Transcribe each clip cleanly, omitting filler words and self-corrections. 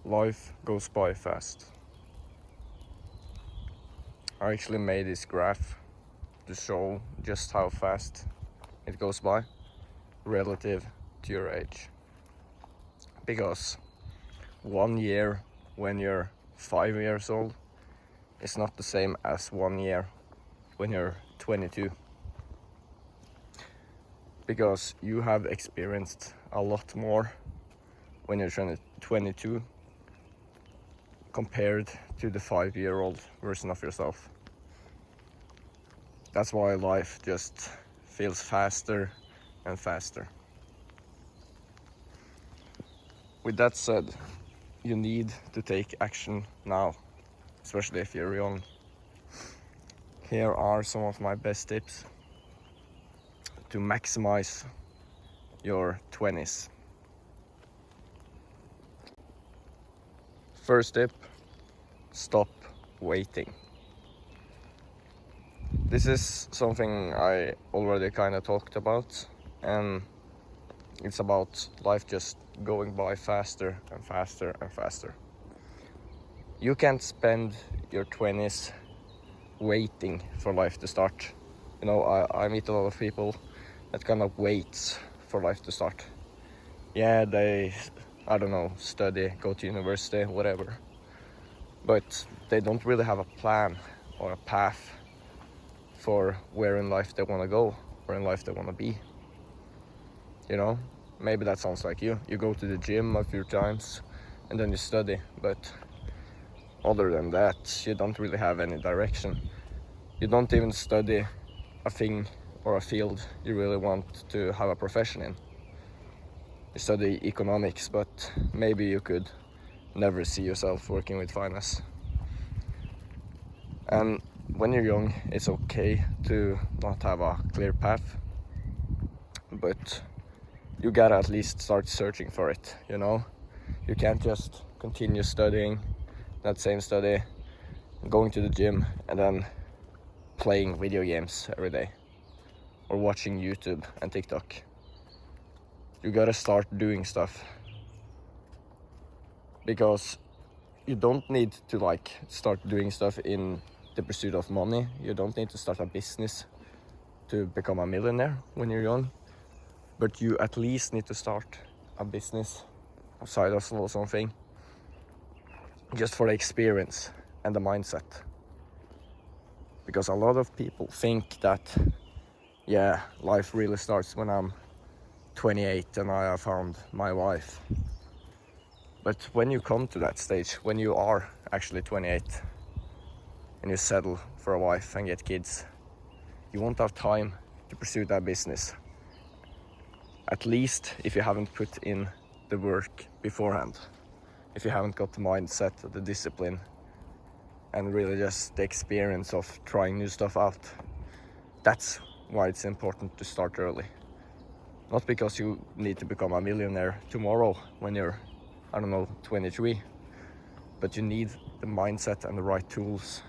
life goes by fast. I actually made this graph to show just how fast it goes by relative to your age. Because 1 year when you're 5 years old is not the same as 1 year when you're 22. Because you have experienced a lot more when you're 22 compared to the 5-year-old version of yourself. That's why life just feels faster and faster. With that said, you need to take action now, especially if you're young. Here are some of my best tips to maximize your 20s. First tip, stop waiting. This is something I already kind of talked about, and it's about life just going by faster and faster and faster. You can't spend your 20s waiting for life to start. You know, I meet a lot of people that kind of waits for life to start. Yeah, they, I don't know, study, go to university, whatever. But they don't really have a plan or a path for where in life they want to go, where in life they want to be. You know, maybe that sounds like you. You go to the gym a few times and then you study, but other than that, you don't really have any direction. You don't even study a thing or a field you really want to have a profession in. You study economics, but maybe you could never see yourself working with finance. And when you're young, it's okay to not have a clear path, but you gotta at least start searching for it, you know? You can't just continue studying that same study, going to the gym, and then playing video games every day, or watching YouTube and TikTok. You gotta start doing stuff, because you don't need to start doing stuff in the pursuit of money. You don't need to start a business to become a millionaire when you're young, but you at least need to start a business, a side hustle or something, just for the experience and the mindset. Because a lot of people think that, yeah, life really starts when I'm 28 and I have found my wife. But when you come to that stage, when you are actually 28 and you settle for a wife and get kids, you won't have time to pursue that business. At least if you haven't put in the work beforehand. If you haven't got the mindset, the discipline, and really just the experience of trying new stuff out. That's why it's important to start early. Not because you need to become a millionaire tomorrow when you're, 23, but you need the mindset and the right tools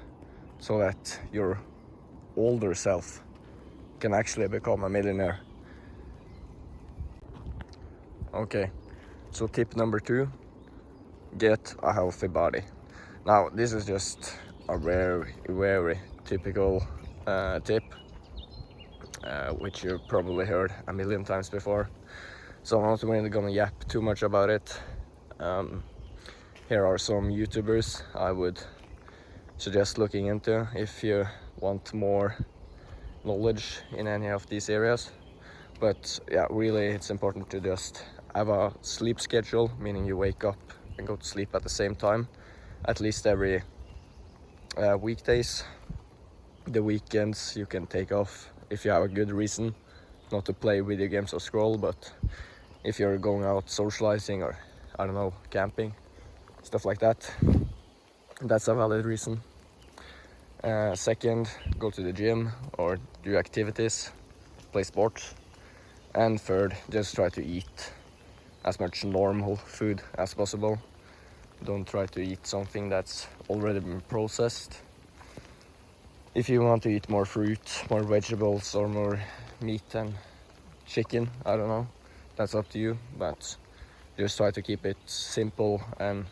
so that your older self can actually become a millionaire. Okay, so tip number 2, get a healthy body. Now, this is just a very, very typical tip, which you've probably heard a million times before. So I'm not really gonna yap too much about it. Here are some YouTubers I would suggest looking into if you want more knowledge in any of these areas. But yeah, really it's important to just have a sleep schedule, meaning you wake up and go to sleep at the same time, at least every weekdays. The weekends you can take off if you have a good reason not to play video games or scroll, but if you're going out socializing or camping, stuff like that, that's a valid reason. Second, go to the gym or do activities, play sports. And third, just try to eat as much normal food as possible. Don't try to eat something that's already been processed. If you want to eat more fruit, more vegetables, or more meat and chicken, I don't know, that's up to you, but just try to keep it simple and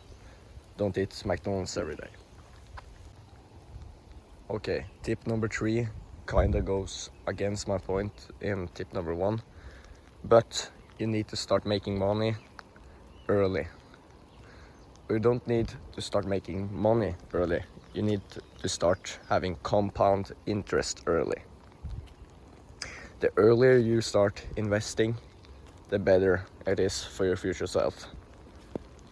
don't eat McDonald's every day. Okay, tip number 3 kinda goes against my point in tip number 1, but you need to start making money early. You don't need to start making money early. You need to start having compound interest early. The earlier you start investing, the better it is for your future self.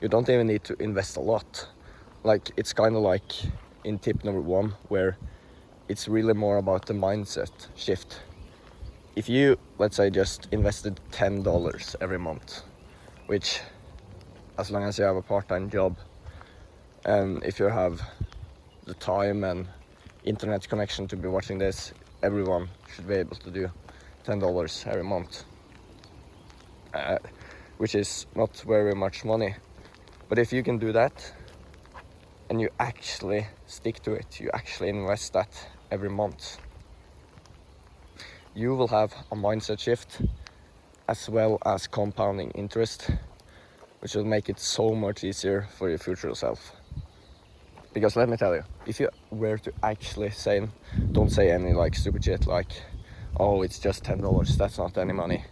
You don't even need to invest a lot. Like, it's kind of like in tip number 1, where it's really more about the mindset shift. If you, let's say, just invested $10 every month, which, as long as you have a part-time job, and if you have the time and internet connection to be watching this, everyone should be able to do $10 every month, which is not very much money. But if you can do that, and you actually stick to it, you actually invest that every month, you will have a mindset shift as well as compounding interest, which will make it so much easier for your future self. Because let me tell you, if you were to actually say, don't say any like stupid shit like, oh, it's just $10, that's not any money.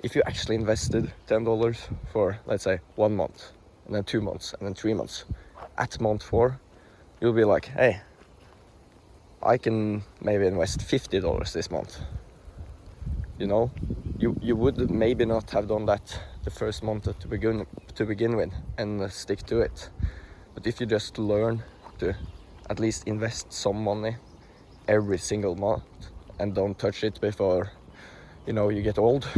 If you actually invested $10 for, let's say, 1 month, and then 2 months, and then 3 months, at month 4, you'll be like, hey, I can maybe invest $50 this month. You know, you would maybe not have done that the first month to begin with and stick to it. But if you just learn to at least invest some money every single month and don't touch it before, you know, you get old,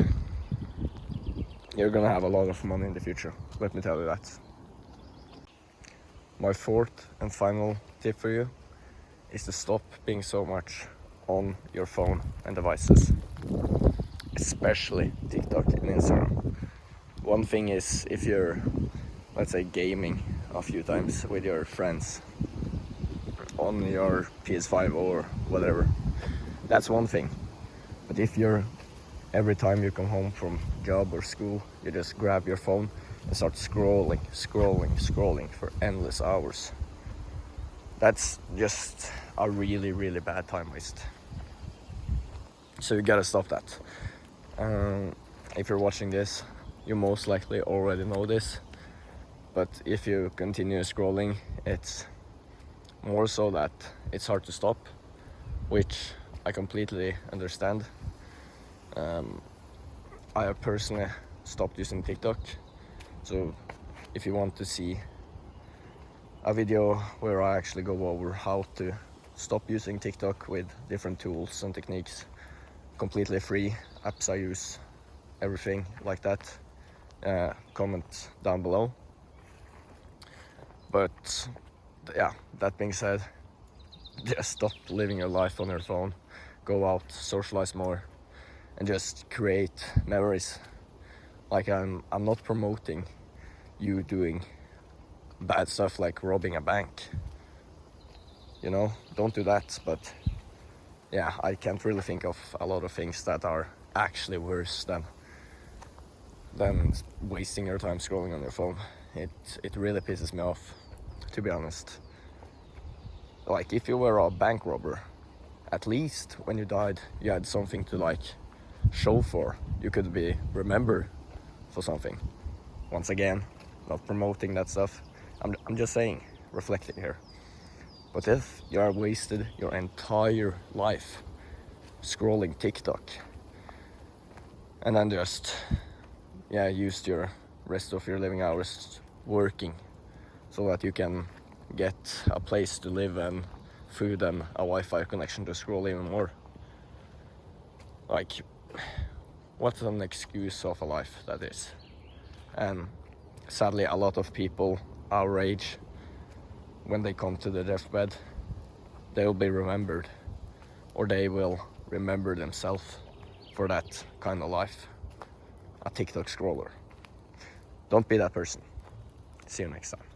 you're gonna have a lot of money in the future. Let me tell you that. My 4th and final tip for you is to stop being so much on your phone and devices, especially TikTok and Instagram. One thing is, if you're, let's say, gaming a few times with your friends on your PS5 or whatever, that's one thing. But if you're, every time you come home from job or school, you just grab your phone and start scrolling for endless hours, that's just a really, really bad time waste. So you gotta stop that. If you're watching this, you most likely already know this, but if you continue scrolling, it's more so that it's hard to stop, which I completely understand. I have personally stopped using TikTok, so if you want to see a video where I actually go over how to stop using TikTok with different tools and techniques, completely free apps I use, everything like that, comment down below. But yeah, that being said, just stop living your life on your phone, go out, socialize more, and just create memories. Like, I'm not promoting you doing bad stuff like robbing a bank, you know, don't do that. But yeah, I can't really think of a lot of things that are actually worse than wasting your time scrolling on your phone. It really pisses me off, to be honest. Like, if you were a bank robber, at least when you died, you had something to like show for. You could be remembered for something. Once again, not promoting that stuff. I'm just saying, reflecting here. But if you are wasted your entire life scrolling TikTok, and then just used your rest of your living hours working so that you can get a place to live and food and a Wi-Fi connection to scroll even more, like, what an excuse of a life that is. And sadly, a lot of people our age, when they come to the deathbed, they will be remembered, or they will remember themselves for that kind of life, a TikTok scroller. Don't be that person. See you next time.